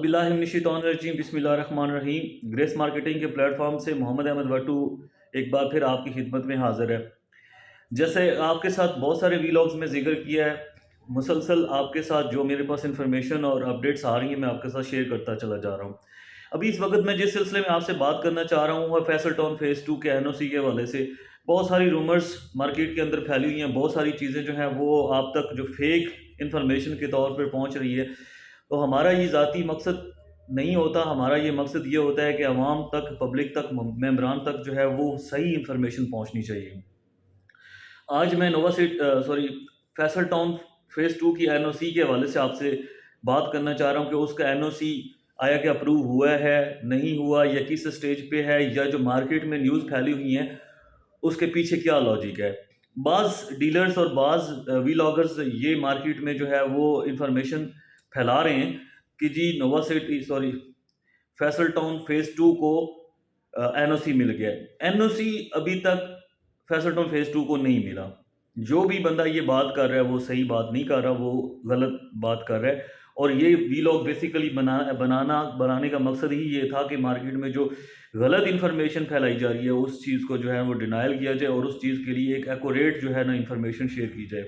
باللہ من الشیطان الرجیم بسم اللہ الرحمن الرحیم۔ گریس مارکیٹنگ کے پلیٹ فارم سے محمد احمد وٹو ایک بار پھر آپ کی خدمت میں حاضر ہے۔ جیسے آپ کے ساتھ بہت سارے ویلاگز میں ذکر کیا ہے، مسلسل آپ کے ساتھ جو میرے پاس انفارمیشن اور اپڈیٹس آ رہی ہیں میں آپ کے ساتھ شیئر کرتا چلا جا رہا ہوں۔ ابھی اس وقت میں جس سلسلے میں آپ سے بات کرنا چاہ رہا ہوں وہ فیصل ٹاؤن فیز 2 کے NOC کے حوالے سے بہت ساری رومرز مارکیٹ کے اندر پھیلی ہوئی ہیں، بہت ساری چیزیں جو ہیں وہ آپ تک جو فیک انفارمیشن کے طور پر پہنچ رہی ہے۔ تو ہمارا یہ ذاتی مقصد نہیں ہوتا، ہمارا یہ مقصد یہ ہوتا ہے کہ عوام تک، پبلک تک، ممبران تک جو ہے وہ صحیح انفارمیشن پہنچنی چاہیے۔ آج میں فیصل ٹاؤن فیز 2 کی NOC کے حوالے سے آپ سے بات کرنا چاہ رہا ہوں کہ اس کا NOC آیا کہ اپروو ہوا ہے، نہیں ہوا، یا کس سٹیج پہ ہے، یا جو مارکیٹ میں نیوز پھیلی ہوئی ہیں اس کے پیچھے کیا لاجک ہے۔ بعض ڈیلرز اور بعض ویلاگرز یہ مارکیٹ میں جو ہے وہ انفارمیشن پھیلا رہے ہیں کہ جی فیصل ٹاؤن فیز 2 کو NOC مل گیا ہے۔ NOC ابھی تک فیصل ٹاؤن فیز 2 کو نہیں ملا۔ جو بھی بندہ یہ بات کر رہا ہے وہ صحیح بات نہیں کر رہا، وہ غلط بات کر رہا ہے۔ اور یہ ویلاگ بیسیکلی بنانے کا مقصد ہی یہ تھا کہ مارکیٹ میں جو غلط انفارمیشن پھیلائی جا رہی ہے اس چیز کو جو ہے وہ ڈینائل کیا جائے اور اس چیز کے لیے ایک ایکوریٹ جو ہے نا انفارمیشن شیئر کی جائے۔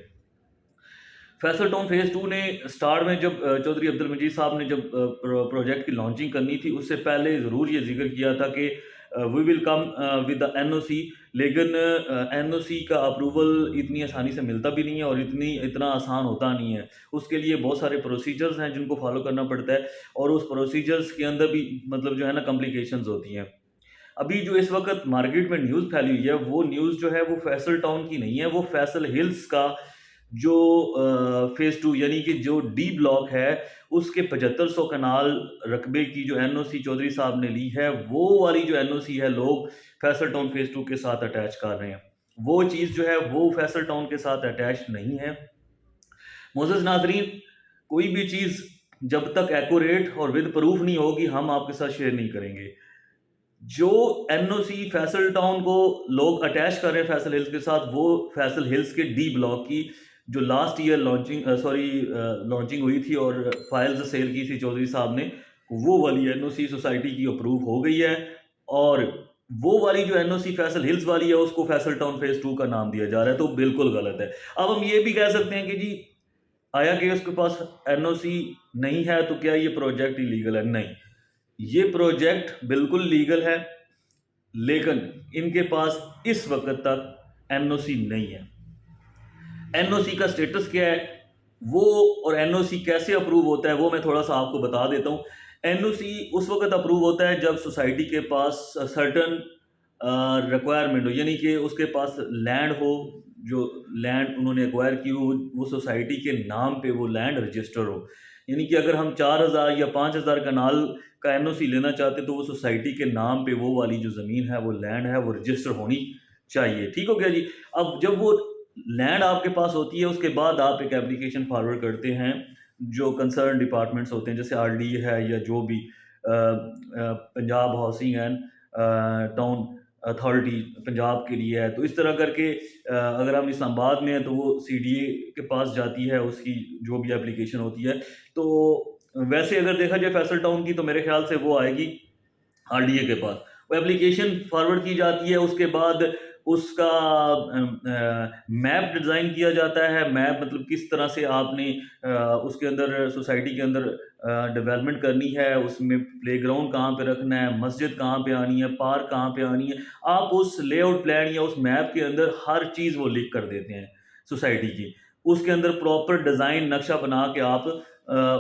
فیصل ٹاؤن فیز 2 نے سٹارٹ میں جب چودھری عبدالمجید صاحب نے جب پروجیکٹ کی لانچنگ کرنی تھی اس سے پہلے ضرور یہ ذکر کیا تھا کہ وی ول کم ود دا NOC، لیکن NOC کا اپروول اتنی آسانی سے ملتا بھی نہیں ہے اور اتنا آسان ہوتا نہیں ہے۔ اس کے لیے بہت سارے پروسیجرز ہیں جن کو فالو کرنا پڑتا ہے اور اس پروسیجرز کے اندر بھی جو ہے نا کمپلیکیشنز ہوتی ہیں۔ ابھی جو اس وقت مارکیٹ میں نیوز پھیلی ہوئی ہے وہ نیوز جو ہے وہ فیصل ٹاؤن کی نہیں ہے، وہ فیصل ہلز کا جو فیز 2 یعنی کہ جو ڈی بلاک ہے اس کے 7500 کنال رقبے کی جو NOC چودھری صاحب نے لی ہے وہ والی جو NOC ہے لوگ فیصل ٹاؤن فیز 2 کے ساتھ اٹیچ کر رہے ہیں۔ وہ چیز جو ہے وہ فیصل ٹاؤن کے ساتھ اٹیچ نہیں ہے۔ معزز ناظرین، کوئی بھی چیز جب تک ایکوریٹ اور ود پروف نہیں ہوگی ہم آپ کے ساتھ شیئر نہیں کریں گے۔ جو NOC فیصل ٹاؤن کو لوگ اٹیچ کر رہے ہیں فیصل ہلز کے ساتھ، وہ فیصل ہلز کے ڈی بلاک کی جو لاسٹ ایئر لانچنگ ہوئی تھی اور فائلز سیل کی تھی چودھری صاحب نے، وہ والی NOC سوسائٹی کی اپروو ہو گئی ہے اور وہ والی جو NOC فیصل ہلز والی ہے اس کو فیصل ٹاؤن فیز 2 کا نام دیا جا رہا ہے، تو بالکل غلط ہے۔ اب ہم یہ بھی کہہ سکتے ہیں کہ جی آیا کہ اس کے پاس NOC نہیں ہے تو کیا یہ پروجیکٹ ایلیگل ہے؟ نہیں، یہ پروجیکٹ بالکل لیگل ہے، لیکن ان کے پاس اس وقت تک NOC نہیں ہے۔ NOC کا سٹیٹس کیا ہے وہ اور NOC کیسے اپروو ہوتا ہے وہ میں تھوڑا سا آپ کو بتا دیتا ہوں۔ NOC اس وقت اپروو ہوتا ہے جب سوسائٹی کے پاس سرٹن ریکوائرمنٹ ہو، یعنی کہ اس کے پاس لینڈ ہو، جو لینڈ انہوں نے ایکوائر کی ہو وہ سوسائٹی کے نام پہ وہ لینڈ رجسٹر ہو۔ یعنی کہ اگر ہم 4000 یا 5000 کنال کا NOC لینا چاہتے تو وہ سوسائٹی کے نام پہ وہ والی جو زمین ہے، وہ لینڈ ہے، وہ رجسٹر ہونی چاہیے۔ ٹھیک ہو گیا جی؟ اب جب وہ لینڈ آپ کے پاس ہوتی ہے اس کے بعد آپ ایک اپلیکیشن فارورڈ کرتے ہیں جو کنسرن ڈپارٹمنٹس ہوتے ہیں، جیسے RDA ہے یا جو بھی Punjab housing and town authority Punjab کے لیے ہے، تو اس طرح کر کے اگر ہم اسلام آباد میں ہیں تو وہ CDA کے پاس جاتی ہے، اس کی جو بھی اپلیکیشن ہوتی ہے۔ تو ویسے اگر دیکھا جائے فیصل ٹاؤن کی تو میرے خیال سے وہ آئے گی RDA کے پاس، وہ اپلیکیشن فارورڈ کی جاتی ہے، اس کے بعد اس کا میپ ڈیزائن کیا جاتا ہے۔ میپ مطلب کس طرح سے آپ نے اس کے اندر سوسائٹی کے اندر ڈیولپمنٹ کرنی ہے، اس میں پلے گراؤنڈ کہاں پہ رکھنا ہے، مسجد کہاں پہ آنی ہے، پارک کہاں پہ آنی ہے، آپ اس لے آؤٹ پلان یا اس میپ کے اندر ہر چیز وہ لکھ کر دیتے ہیں سوسائٹی کی۔ اس کے اندر پراپر ڈیزائن نقشہ بنا کے آپ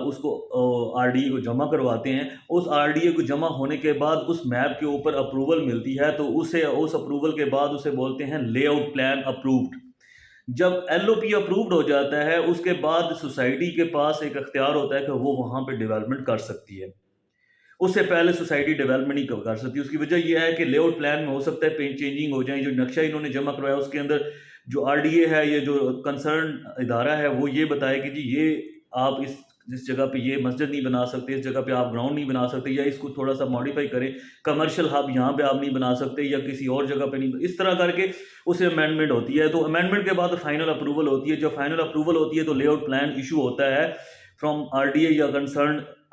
اس کو RDA کو جمع کرواتے ہیں۔ اس RDA کو جمع ہونے کے بعد اس میپ کے اوپر اپروول ملتی ہے تو اسے اس اپروول کے بعد اسے بولتے ہیں لے آؤٹ پلان اپرووڈ۔ جب LOP اپرووڈ ہو جاتا ہے اس کے بعد سوسائٹی کے پاس ایک اختیار ہوتا ہے کہ وہ وہاں پہ ڈیولپمنٹ کر سکتی ہے۔ اس سے پہلے سوسائٹی ڈیولپمنٹ نہیں کر سکتی۔ اس کی وجہ یہ ہے کہ لے آؤٹ پلان میں ہو سکتا ہے پینٹ چینجنگ ہو جائیں، جو نقشہ انہوں نے جمع کروایا اس کے اندر جو RDA ہے یا جو کنسرن ادارہ ہے وہ یہ بتائے کہ جی یہ آپ اس جگہ پہ یہ مسجد نہیں بنا سکتے، اس جگہ پہ آپ گراؤنڈ نہیں بنا سکتے، یا اس کو تھوڑا سا ماڈیفائی کریں، کمرشل ہب یہاں پہ آپ نہیں بنا سکتے یا کسی اور جگہ پہ نہیں، اس طرح کر کے اسے امینڈمنٹ ہوتی ہے۔ تو امینڈمنٹ کے بعد فائنل اپروول ہوتی ہے۔ جب فائنل اپروول ہوتی ہے تو لے آؤٹ پلان ایشو ہوتا ہے فرام RDA یا کنسرن